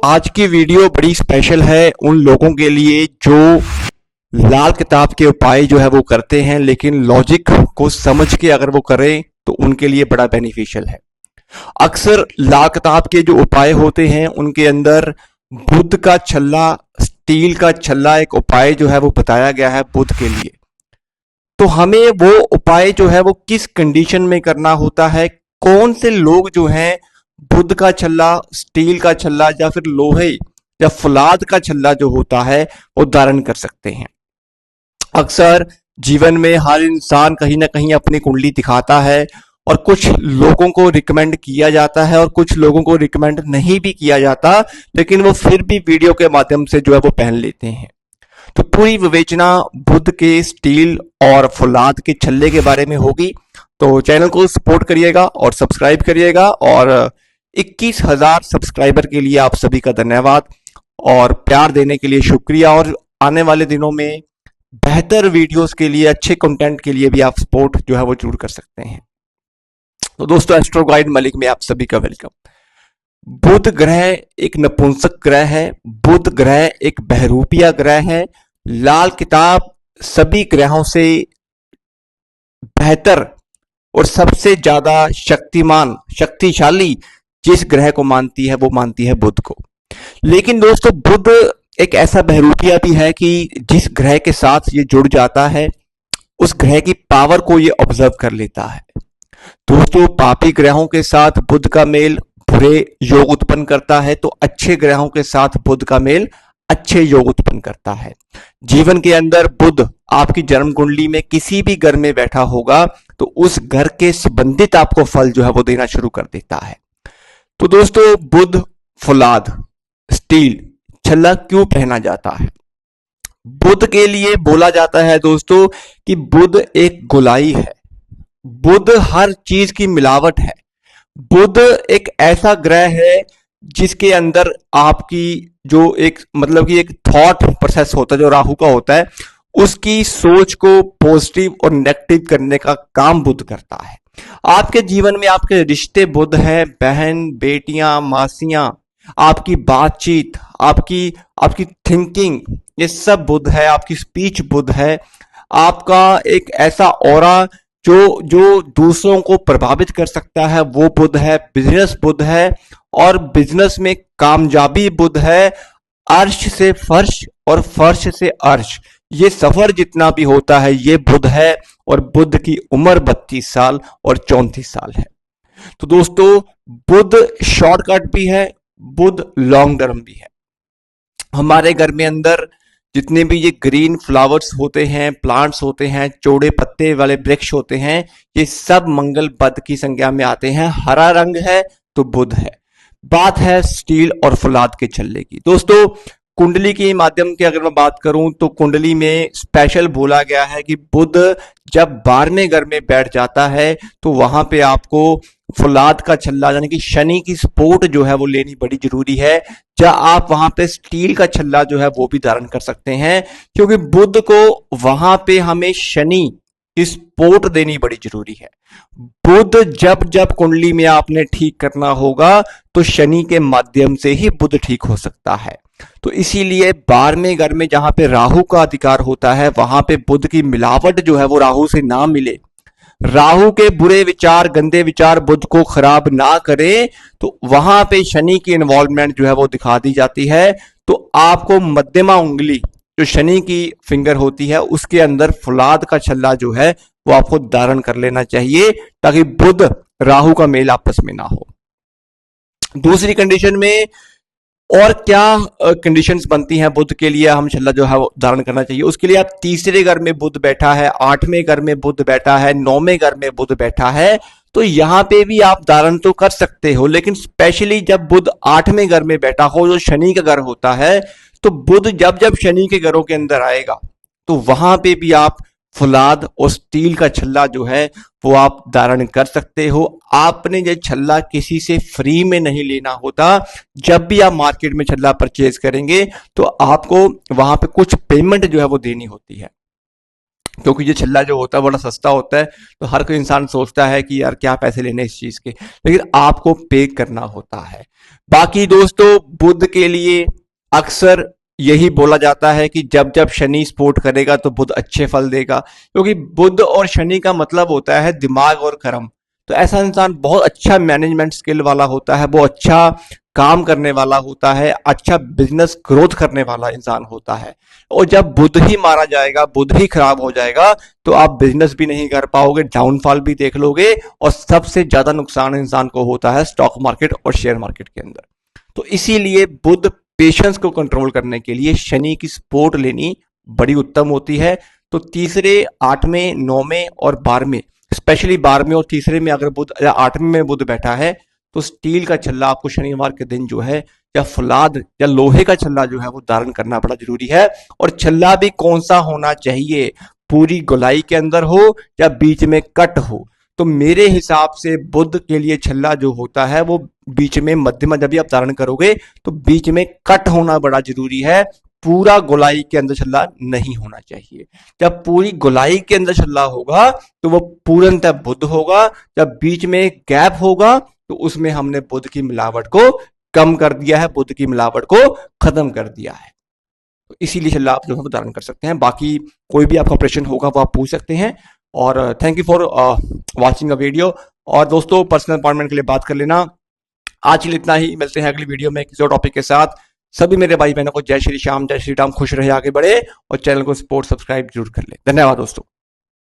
आज की वीडियो बड़ी स्पेशल है उन लोगों के लिए जो लाल किताब के उपाय जो है वो करते हैं, लेकिन लॉजिक को समझ के अगर वो करें तो उनके लिए बड़ा बेनिफिशियल है। अक्सर लाल किताब के जो उपाय होते हैं उनके अंदर बुध का छल्ला, स्टील का छल्ला एक उपाय जो है वो बताया गया है बुध के लिए। तो हमें वो उपाय जो है वो किस कंडीशन में करना होता है, कौन से लोग जो हैं बुध का छल्ला, स्टील का छल्ला या फिर लोहे या फौलाद का छल्ला जो होता है वो धारण कर सकते हैं। अक्सर जीवन में हर इंसान कहीं ना कहीं अपनी कुंडली दिखाता है और कुछ लोगों को रिकमेंड किया जाता है और कुछ लोगों को रिकमेंड नहीं भी किया जाता, लेकिन वो फिर भी वीडियो के माध्यम से जो है वो पहन लेते हैं। तो पूरी विवेचना बुध के स्टील और फौलाद के छल्ले के बारे में होगी। तो चैनल को सपोर्ट करिएगा और सब्सक्राइब करिएगा। और 21,000 सब्सक्राइबर के लिए आप सभी का धन्यवाद और प्यार देने के लिए शुक्रिया। और आने वाले दिनों में बेहतर वीडियोस के लिए, अच्छे कंटेंट के लिए भी आप सपोर्ट जो है वो जरूर कर सकते हैं। तो दोस्तों, एस्ट्रो गाइड मलिक में आप सभी का वेलकम। बुध ग्रह एक नपुंसक ग्रह है, बुध ग्रह एक बहरूपिया ग्रह है। लाल किताब सभी ग्रहों से बेहतर और सबसे ज्यादा शक्तिमान, शक्तिशाली जिस ग्रह को मानती है वो मानती है बुध को। लेकिन दोस्तों, बुध एक ऐसा बहरूपिया भी है कि जिस ग्रह के साथ ये जुड़ जाता है उस ग्रह की पावर को ये ऑब्जर्व कर लेता है। दोस्तों, पापी ग्रहों के साथ बुध का मेल बुरे योग उत्पन्न करता है, तो अच्छे ग्रहों के साथ बुध का मेल अच्छे योग उत्पन्न करता है। जीवन के अंदर बुध आपकी जन्म कुंडली में किसी भी घर में बैठा होगा तो उस घर के संबंधित आपको फल जो है वो देना शुरू कर देता है। तो दोस्तों, बुध फौलाद स्टील छल्ला क्यों पहना जाता है? बुध के लिए बोला जाता है दोस्तों कि बुध एक गोलाई है, बुध हर चीज की मिलावट है। बुध एक ऐसा ग्रह है जिसके अंदर आपकी जो एक मतलब कि एक थॉट प्रोसेस होता है जो राहु का होता है, उसकी सोच को पॉजिटिव और नेगेटिव करने का काम बुध करता है। आपके जीवन में आपके रिश्ते बुध है, बहन, बेटियां, मासियां, आपकी बातचीत, आपकी थिंकिंग, ये सब बुध है। आपकी स्पीच बुध है। आपका एक ऐसा ऑरा जो दूसरों को प्रभावित कर सकता है वो बुध है। बिजनेस बुध है और बिजनेस में कामयाबी बुध है। अर्श से फर्श और फर्श से अर्श, ये सफर जितना भी होता है ये बुध है। और बुध की उम्र 32 साल और 34 साल है। तो दोस्तों, बुध शॉर्टकट भी है, बुध लॉन्ग टर्म भी है। हमारे घर में अंदर जितने भी ये ग्रीन फ्लावर्स होते हैं, प्लांट्स होते हैं, चौड़े पत्ते वाले वृक्ष होते हैं, ये सब मंगल पद की संज्ञा में आते हैं। हरा रंग है तो बुध है। बात है स्टील और फौलाद के छल्ले की। दोस्तों, कुंडली के माध्यम की अगर मैं बात करूं तो कुंडली में स्पेशल बोला गया है कि बुध जब 12वें घर में बैठ जाता है तो वहां पे आपको फौलाद का छल्ला यानी कि शनि की सपोर्ट जो है वो लेनी बड़ी जरूरी है। या आप वहां पे स्टील का छल्ला जो है वो भी धारण कर सकते हैं, क्योंकि बुध को वहां पे हमें शनि की सपोर्ट देनी बड़ी जरूरी है। बुध जब जब कुंडली में आपने ठीक करना होगा तो शनि के माध्यम से ही बुध ठीक हो सकता है। तो इसीलिए 12वें घर में जहां पे राहु का अधिकार होता है वहां पे बुध की मिलावट जो है वो राहु से ना मिले, राहु के बुरे विचार, गंदे विचार बुध को खराब ना करे, तो वहां पे शनि की इन्वॉल्वमेंट जो है वो दिखा दी जाती है। तो आपको मध्यमा उंगली जो शनि की फिंगर होती है उसके अंदर फौलाद का छल्ला जो है वो आपको धारण कर लेना चाहिए ताकि बुध राहु का मेल आपस में ना हो। दूसरी कंडीशन में और क्या कंडीशंस बनती हैं बुध के लिए हम छल्ला जो है वो धारण करना चाहिए? उसके लिए आप तीसरे घर में बुध बैठा है, 8वें घर में बुध बैठा है, 9वें घर में बुध बैठा है, तो यहां पे भी आप धारण तो कर सकते हो। लेकिन स्पेशली जब बुध 8वें घर में बैठा हो जो शनि का घर होता है, तो बुध जब जब शनि के घरों के अंदर आएगा तो वहां पे भी आप फौलाद और स्टील का छल्ला जो है वो आप धारण कर सकते हो। आपने ये छल्ला किसी से फ्री में नहीं लेना होता। जब भी आप मार्केट में छल्ला परचेज करेंगे तो आपको वहां पे कुछ पेमेंट जो है वो देनी होती है। क्योंकि ये छल्ला जो होता है बड़ा सस्ता होता है, तो हर कोई इंसान सोचता है कि यार क्या पैसे लेने इस चीज के, लेकिन आपको पे करना होता है। बाकी दोस्तों, बुध के लिए अक्सर यही बोला जाता है कि जब जब शनि सपोर्ट करेगा तो बुध अच्छे फल देगा, क्योंकि बुध और शनि का मतलब होता है दिमाग और कर्म। तो ऐसा इंसान बहुत अच्छा मैनेजमेंट स्किल वाला होता है, वो अच्छा काम करने वाला होता है, अच्छा बिजनेस ग्रोथ करने वाला इंसान होता है। और जब बुध ही मारा जाएगा, बुध ही खराब हो जाएगा, तो आप बिजनेस भी नहीं कर पाओगे, डाउनफॉल भी देख लोगे, और सबसे ज्यादा नुकसान इंसान को होता है स्टॉक मार्केट और शेयर मार्केट के अंदर। तो इसीलिए बुध पेशेंस को कंट्रोल करने के लिए शनि की सपोर्ट लेनी बड़ी उत्तम होती है। तो तीसरे, 8वें, 9वें और 12वें, स्पेशली 12वें और तीसरे में अगर बुध या 8वें में बुध बैठा है, तो स्टील का छल्ला आपको शनिवार के दिन जो है, या फौलाद या लोहे का छल्ला जो है वो धारण करना बड़ा जरूरी है। और छल्ला भी कौन सा होना चाहिए, पूरी गोलाई के अंदर हो या बीच में कट हो। तो मेरे हिसाब से बुध के लिए छल्ला जो होता है वो बीच में मध्यमा, जब भी आप धारण करोगे तो बीच में कट होना बड़ा जरूरी है, पूरा गोलाई के अंदर छल्ला नहीं होना चाहिए। जब पूरी गोलाई के अंदर छल्ला होगा तो वो पूर्णतः बुध होगा, जब बीच में गैप होगा तो उसमें हमने बुध की मिलावट को कम कर दिया है, बुध की मिलावट को खत्म कर दिया है। तो इसीलिए छल्ला आप जो है वो धारण कर सकते हैं। बाकी कोई भी आपका प्रश्न होगा वो आप पूछ सकते हैं। और thank you for watching a video. और दोस्तों, पर्सनल अपॉइंटमेंट के लिए बात कर लेना। आज के लिए इतना ही, मिलते हैं अगली वीडियो में किसी और टॉपिक के साथ। सभी मेरे भाई बहनों को जय श्री श्याम, जय श्री राम, खुश रहे, आगे बढ़े, और चैनल को सपोर्ट सब्सक्राइब जरूर कर ले। धन्यवाद दोस्तों।